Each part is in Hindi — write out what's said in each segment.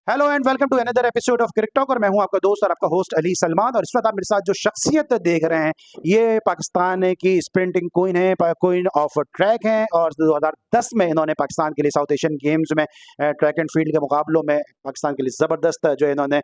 Hello and welcome to another episode of Cric Talk और मैं हूं आपका दोस्त और आपका होस्ट अली सलमान। और इस वक्त आप मेरे साथ जो शख्सियत देख रहे हैं ये पाकिस्तान की स्प्रिंटिंग क्वीन है, क्वीन ऑफ ट्रैक हैं। और 2010 में इन्होंने पाकिस्तान के लिए साउथ एशियन गेम्स में ट्रैक एंड फील्ड के मुकाबलों में पाकिस्तान के लिए ज़बरदस्त जो इन्होंने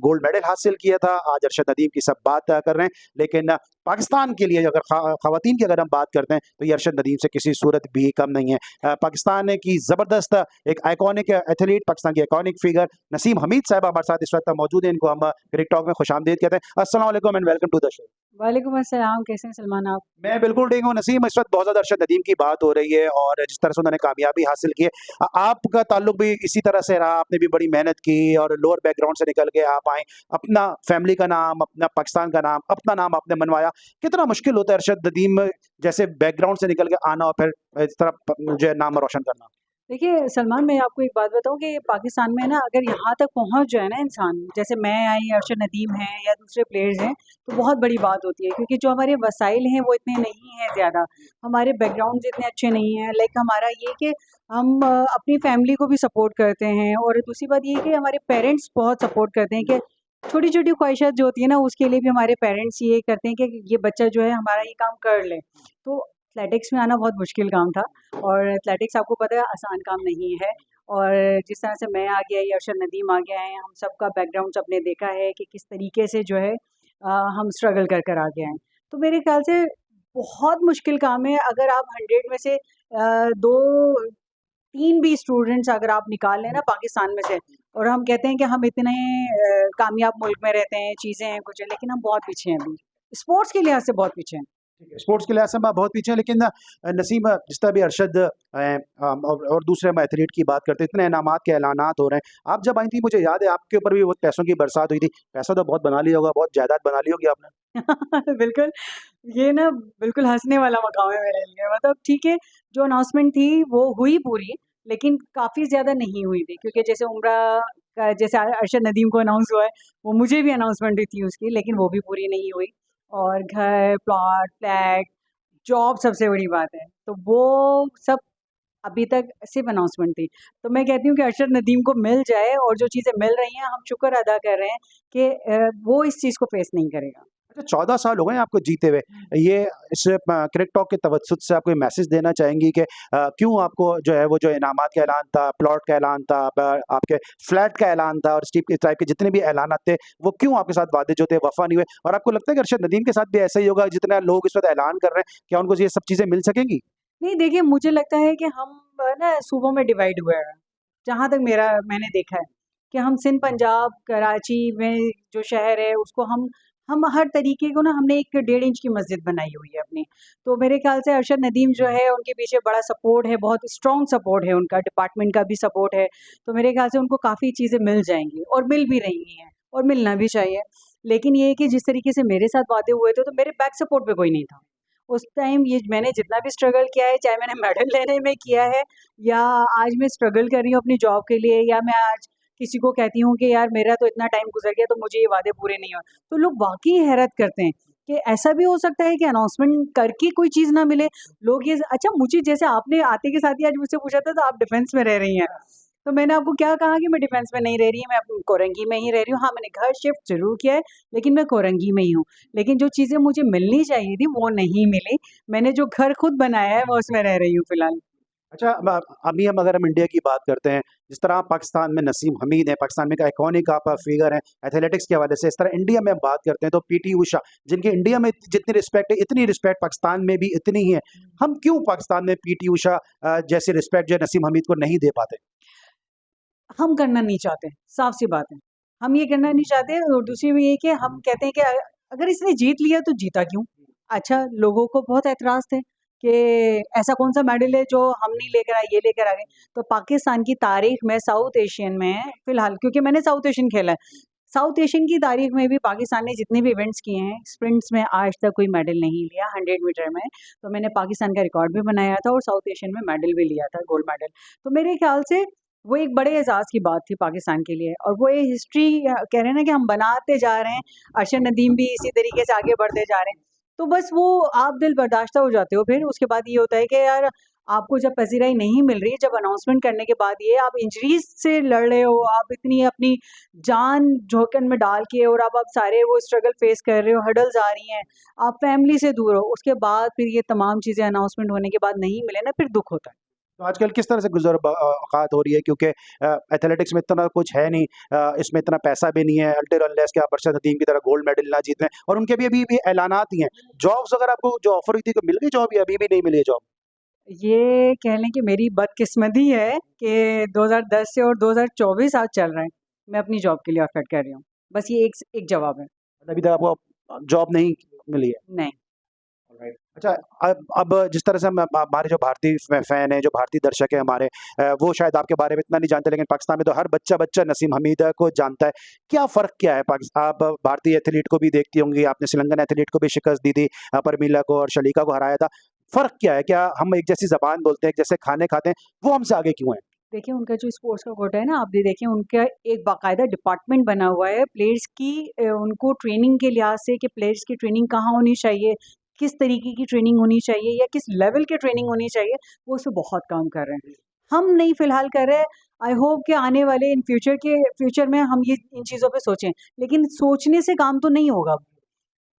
गोल्ड मेडल हासिल किया था। आज अरशद नदीम की सब बात कर रहे हैं, लेकिन पाकिस्तान के लिए अगर ख़वातीन की अगर हम बात करते हैं तो ये अरशद नदीम से किसी सूरत भी कम नहीं है। पाकिस्तान की ज़बरदस्त एक आइकॉनिक एथलीट, पाकिस्तान की आइकॉनिक फिगर नसीम हमीद साहब हमारे साथ इस वक्त मौजूद हैं। इनको हम क्रिक टॉक में खुशामदीद कहते हैं। अस्सलाम वालेकुम and welcome to the show. वालेकुम अस्सलाम। कैसे हैं सलमान आप? मैं बिल्कुल ठीक हूँ नसीम। इस वक्त बहुत ज़्यादा अरशद नदीम की बात हो रही है और जिस तरह से उन्होंने कामयाबी हासिल की है, आपका ताल्लुक भी इसी तरह से रहा। आपने भी बड़ी मेहनत की और लोअर बैकग्राउंड से निकल के आप आए, अपना फैमिली का नाम, अपना पाकिस्तान का नाम, अपना नाम आपने मनवाया। कितना मुश्किल होता है अरशद नदीम जैसे बैकग्राउंड से निकल के आना और फिर इस तरह जो है नाम रोशन करना? देखिए सलमान, मैं आपको एक बात बताऊँ कि पाकिस्तान में ना अगर यहाँ तक पहुँच जाए ना इंसान, जैसे मैं आई, अरशद नदीम हैं या दूसरे प्लेयर्स हैं, तो बहुत बड़ी बात होती है। क्योंकि जो हमारे वसाइल हैं वो इतने नहीं हैं ज़्यादा, हमारे बैकग्राउंड्स इतने अच्छे नहीं हैं। लाइक हमारा ये कि हम अपनी फैमिली को भी सपोर्ट करते हैं, और दूसरी बात ये है कि हमारे पेरेंट्स बहुत सपोर्ट करते हैं कि छोटी-छोटी ख्वाहिशात जो होती है ना, उसके लिए भी हमारे पेरेंट्स ये करते हैं कि ये बच्चा जो है हमारा ये काम कर ले। तो एथलेटिक्स में आना बहुत मुश्किल काम था, और एथलेटिक्स आपको पता है आसान काम नहीं है। और जिस तरह से मैं आ गया या अरशद नदीम आ गया है, हम सबका बैकग्राउंड सबने देखा है कि किस तरीके से जो है हम स्ट्रगल कर कर आ गए हैं। तो मेरे ख्याल से बहुत मुश्किल काम है। अगर आप 100 में से 2-3 भी स्टूडेंट्स अगर आप निकाल लें ना पाकिस्तान में से, और हम कहते हैं कि हम इतने कामयाब मुल्क में रहते हैं, चीज़ें हैं कुछ हैं, लेकिन हम बहुत पीछे हैं अभी, स्पोर्ट्स के लिहाज से बहुत पीछे हैं। स्पोर्ट्स के लिहाज से हम बहुत पीछे हैं, लेकिन नसीम जिस तरह भी अरशद और दूसरे हम एथलीट की बात करते हैं, इतने इनामात के ऐलानात हो रहे हैं। आप जब आई थी मुझे याद है आपके ऊपर भी बहुत पैसों की बरसात हुई थी। पैसा तो बहुत बना लिया होगा, बहुत जायदाद बना ली होगी आपने। बिल्कुल, ये ना बिल्कुल हँसने वाला मकाम है मेरे लिए। मतलब ठीक है, जो अनाउंसमेंट थी वो हुई पूरी, लेकिन काफ़ी ज़्यादा नहीं हुई थी। क्योंकि जैसे उम्रा का जैसे अरशद नदीम को अनाउंस हुआ है, वो मुझे भी अनाउंसमेंट हुई थी उसकी, लेकिन वो भी पूरी नहीं हुई। और घर, प्लॉट, फ्लैट, जॉब सबसे बड़ी बात है। तो वो सब अभी तक सिर्फ़ अनाउंसमेंट थी। तो मैं कहती हूँ कि अरशद नदीम को मिल जाए, और जो चीज़ें मिल रही हैं हम शुक्र अदा कर रहे हैं कि वो इस चीज़ को फेस नहीं करेगा। अच्छा, 14 साल हो गए हैं आपको जीते हुए। ये इस क्रिक टॉक के तवज्जुद से आपको ये मैसेज देना चाहेंगी कि क्यों आपको जो है वो जो इनामात का ऐलान था, प्लॉट का ऐलान था, आपके फ्लैट का ऐलान था और इस टाइप के जितने भी ऐलानात थे, वो क्यों आपके साथ वादे जो थे वफ़ा नहीं हुए? और आपको लगता है कि अरशद नदीम के साथ भी ऐसा ही होगा? जितने लोग इस वक़्त ऐलान कर रहे हैं, क्या उनको ये सब चीज़ें मिल सकेंगी? नहीं, देखिए मुझे लगता है कि हम ना सूबों में डिवाइड हुए हैं। जहाँ तक मैंने देखा है कि हम सिंध, पंजाब, कराची में जो शहर है उसको हम हर तरीके को ना हमने एक 1.5 इंच की मस्जिद बनाई हुई है अपनी। तो मेरे ख्याल से अरशद नदीम जो है उनके पीछे बड़ा सपोर्ट है, बहुत स्ट्रॉन्ग सपोर्ट है उनका, डिपार्टमेंट का भी सपोर्ट है। तो मेरे ख्याल से उनको काफ़ी चीज़ें मिल जाएँगी, और मिल भी रही हैं, और मिलना भी चाहिए। लेकिन ये है कि जिस तरीके से मेरे साथ वादे हुए थे, तो मेरे बैक सपोर्ट पे कोई नहीं था। उस टाइम ये मैंने जितना भी स्ट्रगल किया है, चाहे मैंने मेडल लेने में किया है, या आज मैं स्ट्रगल कर रही हूँ अपनी जॉब के लिए, या मैं आज किसी को कहती हूँ कि यार मेरा तो इतना टाइम गुजर गया तो मुझे ये वादे पूरे नहीं हुए, तो लोग वाक़ई हैरत करते हैं कि ऐसा भी हो सकता है कि अनाउंसमेंट करके कोई चीज़ ना मिले। लोग ये अच्छा, मुझे जैसे आपने आते के साथ ही आज मुझसे पूछा था तो आप डिफेंस में रह रही हैं। तो मैंने आपको क्या कहा कि मैं डिफेंस में नहीं रह रही, मैं अपनी कोरंगी में ही रह रही हूँ। हाँ, मैंने घर शिफ्ट ज़रूर किया है, लेकिन मैं कोरंगी में ही हूँ। लेकिन जो चीज़ें मुझे मिलनी चाहिए थी वो नहीं मिली। मैंने जो घर खुद बनाया है वो उसमें रह रही हूँ फिलहाल। अच्छा, अभी हम अगर हम इंडिया की बात करते हैं, जिस तरह पाकिस्तान में नसीम हमीद है, पाकिस्तान में एक आइकॉनिक आप फिगर हैं एथलेटिक्स के हवाले से, इस तरह इंडिया में हम बात करते हैं तो पीटी उषा, जिनकी इंडिया में जितनी रिस्पेक्ट है, इतनी रिस्पेक्ट पाकिस्तान में भी इतनी ही है। हम क्यों पाकिस्तान में पीटी उषा जैसी रिस्पेक्ट जो है नसीम हमीद को नहीं दे पाते? हम करना नहीं चाहते, साफ-सी बात है। हम ये करना नहीं चाहते, और दूसरी भी ये कि हम कहते हैं कि अगर इसने जीत लिया तो जीता क्यों? अच्छा, लोगों को बहुत एतराज़ थे कि ऐसा कौन-सा मेडल है जो हम नहीं लेकर आए, ये लेकर आ गए। तो पाकिस्तान की तारीख़ में साउथ एशियन में फ़िलहाल, क्योंकि मैंने साउथ एशियन खेला है, साउथ एशियन की तारीख़ में भी पाकिस्तान ने जितने भी इवेंट्स किए हैं, स्प्रिंट्स में आज तक कोई मेडल नहीं लिया, 100 मीटर में। तो मैंने पाकिस्तान का रिकॉर्ड भी बनाया था और साउथ एशियन में मेडल भी लिया था, गोल्ड मेडल। तो मेरे ख़्याल से वो एक बड़े एज़ाज़ की बात थी पाकिस्तान के लिए, और वो ये हिस्ट्री कह रहे हैं ना कि हम बनाते जा रहे हैं। अरशद नदीम भी इसी तरीके से आगे बढ़ते जा रहे हैं। तो बस वो आप दिल बर्दाश्त हो जाते हो फिर, उसके बाद ये होता है कि यार आपको जब पजीराई नहीं मिल रही है, जब अनाउंसमेंट करने के बाद ये आप इंजरीज से लड़ रहे हो, आप इतनी अपनी जान जोखिम में डाल के और अब आप सारे वो स्ट्रगल फेस कर रहे हो, हर्डल्स आ रही हैं, आप फैमिली से दूर हो, उसके बाद फिर ये तमाम चीज़ें अनाउंसमेंट होने के बाद नहीं मिले ना, फिर दुख होता है। तो आजकल किस तरह से गुज़र औक़ात हो रही है, क्योंकि एथलेटिक्स में इतना कुछ है नहीं, इसमें इतना पैसा भी नहीं है अल्टिल अनलेस कि आप अरशद नदीम की तरह गोल्ड मेडल ना जीत लें, और उनके भी ऐलानात ही हैं। जॉब्स अगर आपको जो ऑफ़र हुई थी तो मिल गई जॉब या अभी भी नहीं मिली है जॉब? ये कह लें कि मेरी बदकिस्मती है कि 2010 से और 2024 आज चल रहा है, मैं अपनी जॉब के लिए एफर्ट कर रही हूँ। बस ये एक जवाब है। अभी तक आपको जॉब नहीं मिली है? नहीं। राइट। अच्छा, अब जिस तरह से हम हमारे जो भारतीय फैन हैं, जो भारतीय दर्शक हैं हमारे, वो शायद आपके बारे में इतना नहीं जानते, लेकिन पाकिस्तान में तो हर बच्चा नसीम हमीद को जानता है। क्या फ़र्क क्या है? आप भारतीय एथलीट को भी देखती होंगी, आपने श्रीलंकन एथलीट को भी शिकस्त दी थी, परमिला को और शलीका को हराया था। फ़र्क क्या है? क्या हम एक जैसी ज़बान बोलते हैं, एक जैसे खाने खाते हैं, वो हमसे आगे क्यों हैं? देखिए, उनका जो स्पोर्ट्स का कोटा है ना, आप भी देखिए, उनका एक बाकायदा डिपार्टमेंट बना हुआ है प्लेयर्स की, उनको ट्रेनिंग के लिहाज से कि प्लेयर्स की ट्रेनिंग कहाँ होनी चाहिए, किस तरीके की ट्रेनिंग होनी चाहिए या किस लेवल की ट्रेनिंग होनी चाहिए, वो उस पे बहुत काम कर रहे हैं। हम नहीं फ़िलहाल कर रहे हैं, आई होप कि आने वाले फ्यूचर में हम ये इन चीज़ों पे सोचें, लेकिन सोचने से काम तो नहीं होगा।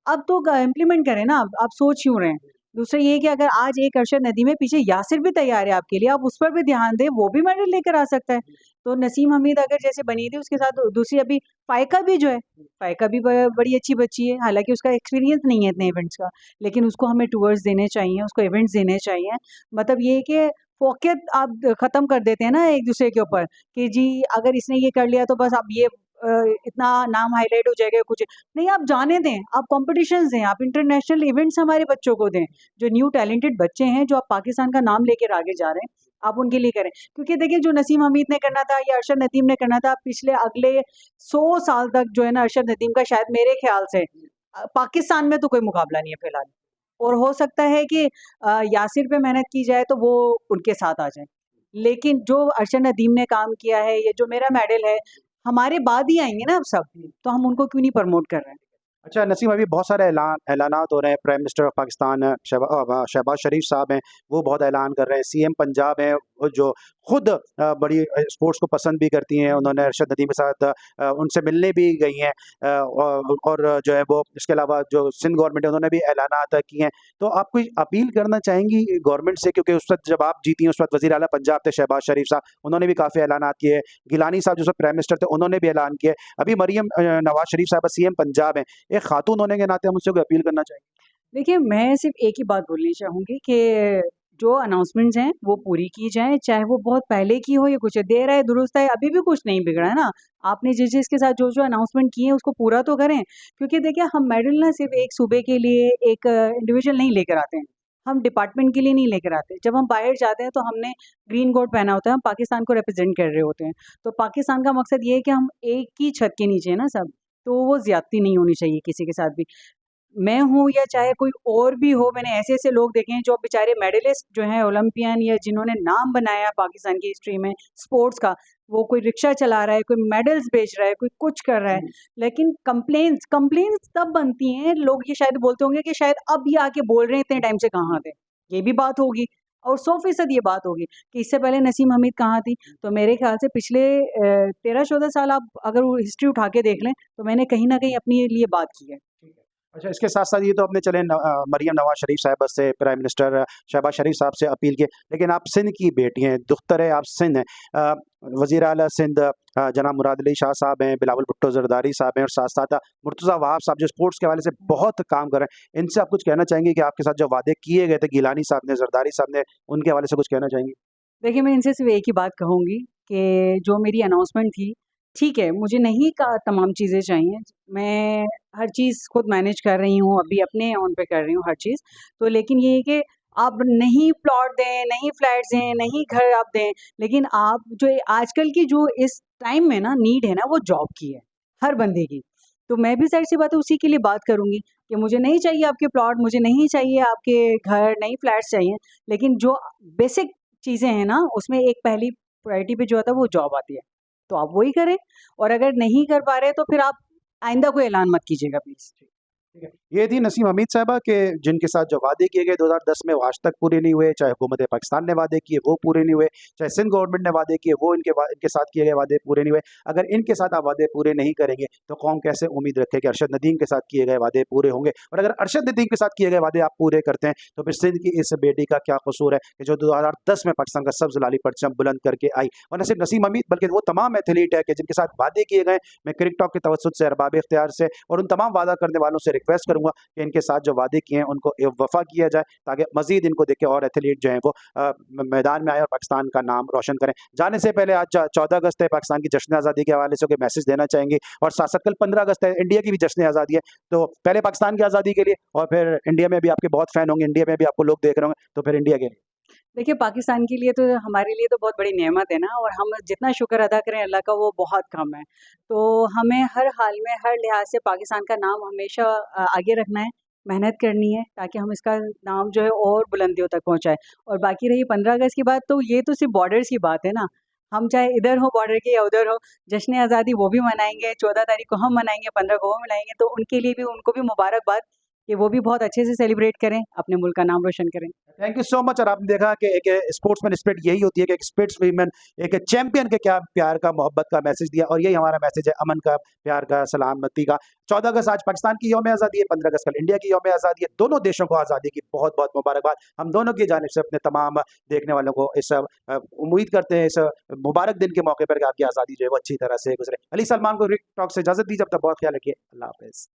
अब तो इम्प्लीमेंट करें ना, आप सोच क्यों रहे हैं? दूसरा ये है कि अगर आज एक अरशद नदीम है, पीछे यासिर भी तैयार है आपके लिए, आप उस पर भी ध्यान दें, वो भी मेडल लेकर आ सकता है। तो नसीम हमीद अगर जैसे बनी थी, उसके साथ दूसरी अभी फ़ाइका भी जो है, फ़ाइका भी बड़ी अच्छी बच्ची है, हालाँकि उसका एक्सपीरियंस नहीं है इतने इवेंट्स का, लेकिन उसको हमें टूर्स देने चाहिए, उसको इवेंट्स देने चाहिए। मतलब ये है कि फ़ोकियत आप ख़त्म कर देते हैं ना एक-दूसरे के ऊपर कि जी, अगर इसने ये कर लिया तो बस अब ये इतना नाम हाइलाइट हो जाएगा कुछ। नहीं, आप जाने दें, आप कॉम्पिटिशन्स दें, आप इंटरनेशनल इवेंट्स हमारे बच्चों को दें। जो न्यू टैलेंटेड बच्चे हैं, जो अब पाकिस्तान का नाम लेकर आगे जा रहे हैं, आप उनके लिए करें। क्योंकि देखिए, जो नसीम हमीद ने करना था या अरशद नदीम ने करना था, पिछले अगले 100 साल तक जो है ना, अरशद नदीम का शायद मेरे ख़्याल से पाकिस्तान में तो कोई मुकाबला नहीं है फ़िलहाल। और हो सकता है कि यासिर पे मेहनत की जाए तो वो उनके साथ आ जाएँ। लेकिन जो अरशद नदीम ने काम किया है, ये जो मेरा मेडल है, हमारे बाद ही आएँगे ना अब सब, तो हम उनको क्यों नहीं प्रमोट कर रहे हैं? अच्छा नसीम, अभी बहुत सारे ऐलानात हो रहे हैं। Prime minister of Pakistan Shahbaz Sharif साहब हैं, वो बहुत ऐलान कर रहे हैं। सीएम पंजाब हैं, वो जो खुद बड़ी स्पोर्ट्स को पसंद भी करती हैं, उन्होंने अरशद नदीम के साथ उनसे मिलने भी गई हैं, और जो है वो इसके अलावा जो सिंध गवर्नमेंट है उन्होंने भी ऐलानात किए हैं। तो आप कोई अपील करना चाहेंगी गवर्नमेंट से, क्योंकि उस वक्त जब आप जीती उस वक्त वज़ीर आला पंजाब थे शहबाज शरीफ साहब, उन्होंने भी काफ़ी ऐलानात किए। गिलानी साहब जो प्राइम मिनिस्टर थे उन्होंने भी ऐलान किए। अभी मरियम नवाज शरीफ साहबा सीएम पंजाब हैं, एक खातून होने के नाते हम उससे कोई अपील करना चाहेंगे? देखिए, मैं सिर्फ़ एक ही बात बोलनी चाहूँगी कि जो अनाउंसमेंट्स हैं, वो पूरी की जाएँ, चाहे वो बहुत पहले की हो या कुछ देर है, दुरुस्त है, अभी भी कुछ नहीं बिगड़ा है ना। आपने जिसके साथ जो-जो अनाउंसमेंट किए हैं, उसको पूरा तो करें। क्योंकि देखिए, हम मेडल ना सिर्फ़ एक सूबे के लिए, एक इंडिविजुअल नहीं लेकर आते हैं, हम डिपार्टमेंट के लिए नहीं लेकर आते। जब हम बाहर जाते हैं, तो हमने ग्रीन कोट पहना होता है, हम पाकिस्तान को रिप्रेज़ेंट कर रहे होते हैं। तो पाकिस्तान का मकसद ये है कि हम एक ही छत के नीचे हैं ना सब, तो वो ज़्यादती नहीं होनी चाहिए किसी के साथ भी। मैं हूँ या चाहे कोई और भी हो, मैंने ऐसे-ऐसे लोग देखे हैं जो बेचारे मेडलिस्ट जो हैं ओलंपियन या जिन्होंने नाम बनाया पाकिस्तान की हिस्ट्री में स्पोर्ट्स का, वो कोई रिक्शा चला रहा है, कोई मेडल्स बेच रहा है, कोई कुछ कर रहा है। लेकिन कंप्लेंट्स तब बनती हैं, लोग ये शायद बोलते होंगे कि शायद अब ये आके बोल रहे हैं, इतने टाइम से कहाँ थे? ये भी बात होगी और 100% ये बात होगी कि इससे पहले नसीम हमीद कहाँ थी? तो मेरे ख्याल से पिछले 13-14 साल आप अगर वो हिस्ट्री उठा के देख लें, तो मैंने कहीं न कहीं अपने लिए बात की है। अच्छा, इसके साथ-साथ ये तो अपने चले मरियम नवाज़ शरीफ साहिबा से, प्राइम मिनिस्टर शहबाज शरीफ साहब से अपील की, लेकिन आप सिंध की बेटी हैं, दुख्तर है, आप सिंध हैं। वज़ीर आला सिंध जनाब मुराद अली शाह साहब हैं, बिलावल भुट्टो ज़रदारी साहब हैं, और साथ-साथ मुर्तज़ा वहाब साहब जो स्पोर्ट्स के हवाले से बहुत काम कर रहे हैं। इनसे आप कुछ कहना चाहेंगे कि आपके साथ जो वादे किए गए थे गिलानी साहब ने, ज़रदारी साहब ने, उनके हवाले से कुछ कहना चाहेंगे? देखिए, मैं इनसे सिर्फ़ एक ही बात कहूँगी कि जो मेरी अनाउंसमेंट थी, ठीक है, मुझे नहीं का तमाम चीज़ें चाहिए। मैं हर चीज़ खुद मैनेज कर रही हूँ, अभी अपने ऑन पे कर रही हूँ हर चीज़। तो लेकिन ये है कि आप नहीं प्लॉट दें, नहीं फ्लैट्स दें, नहीं घर आप दें, लेकिन आप जो आजकल की जो इस टाइम में ना नीड है ना, वो जॉब की है, हर बंदे की। तो मैं भी ज़ाहिर-सी बात है उसी के लिए बात करूँगी कि मुझे नहीं चाहिए आपके प्लॉट, मुझे नहीं चाहिए आपके घर, नहीं फ्लैट्स चाहिए, लेकिन जो बेसिक चीज़ें हैं ना, उसमें एक पहली प्रायोरिटी पे जो आता है वो जॉब आती है। तो आप वही करें और अगर नहीं कर पा रहे तो फिर आप आइंदा कोई ऐलान मत कीजिएगा प्लीज़। ये थी नसीम हमीद साहबा के जिनके साथ जो वादे किए गए 2010 में वो आज तक पूरे नहीं हुए, चाहे हुकूमत पाकिस्तान ने वादे किए वो पूरे नहीं हुए, चाहे सिंध गवर्नमेंट ने वादे किए वो इनके साथ किए गए वादे पूरे नहीं हुए। अगर इनके साथ आप वादे पूरे नहीं करेंगे तो कौम कैसे उम्मीद रखे कि अरशद नदीम के साथ किए गए वादे पूरे होंगे? और अगर अरशद नदीम के साथ किए गए वादे आप पूरे करते हैं तो फिर सिंध की इस बेटी का क्या कसूर है कि जो 2010 में पाकिस्तान का सब्ज लाली परचम बुलंद करके आई? और न सिर्फ नसीम हमीद बल्कि वो तमाम एथलीट है कि जिनके साथ वादे किए गए। मैं क्रिक टॉक के तवज्जुद से, अरबाब इख्तियार से और उन तमाम वादा करने वालों से रिक्वेस्ट करूंगा कि इनके साथ जो वादे किए हैं उनको वफा किया जाए ताकि मजीद इनको देख के और एथलीट जो हैं वो मैदान में आए और पाकिस्तान का नाम रोशन करें। जाने से पहले आज 14 अगस्त है, पाकिस्तान की जश्न आज़ादी के हवाले से कोई मैसेज देना चाहेंगे? और साथ साथ कल 15 अगस्त है, इंडिया की भी जश्न आज़ादी है, तो पहले पाकिस्तान की आज़ादी के लिए और फिर इंडिया में भी आपके बहुत फैन होंगे, इंडिया में भी आपको लोग देख रहे होंगे, तो फिर इंडिया के लिए। देखिए, पाकिस्तान के लिए तो हमारे लिए तो बहुत बड़ी नेमत है ना, और हम जितना शुक्र अदा करें अल्लाह का वो बहुत कम है। तो हमें हर हाल में, हर लिहाज से पाकिस्तान का नाम हमेशा आगे रखना है, मेहनत करनी है ताकि हम इसका नाम जो है और बुलंदियों तक पहुँचाएँ। और बाकी रही 15 अगस्त की बात, तो ये तो सिर्फ़ बॉर्डर्स की बात है ना। हम चाहे इधर हो बॉर्डर के या उधर हो, जश्न आज़ादी वो भी मनाएँगे, 14 तारीख को हम मनाएँगे, 15 को वो मनाएँगे, तो उनके लिए भी, उनको भी मुबारकबाद कि वो भी बहुत अच्छे से सेलिब्रेट करें, अपने मुल्क का नाम रोशन करें। Thank you so much. और आपने देखा कि एक स्पोर्ट्समैन स्पिरिट यही होती है कि एक स्पोर्ट्स वीमेन एक चैंपियन के क्या प्यार का, मोहब्बत का मैसेज दिया, और यही हमारा मैसेज है, अमन का, प्यार का, सलामती का। 14 अगस्त आज पाकिस्तान की यौम आज़ादी है, 15 अगस्त कल इंडिया की यौम आज़ादी है। दोनों देशों को आज़ादी की बहुत बहुत मुबारकबाद। हम दोनों की जानिब से अपने तमाम देखने वालों को इस उम्मीद करते हैं इस मुबारक दिन के मौके पर कि आपकी आज़ादी जो है वो अच्छी तरह से गुजरे। अली सलमान को क्रिक टॉक से इजाज़त दी, जब तक बहुत ख्याल रखिए। अल्लाह हाफ़िज़।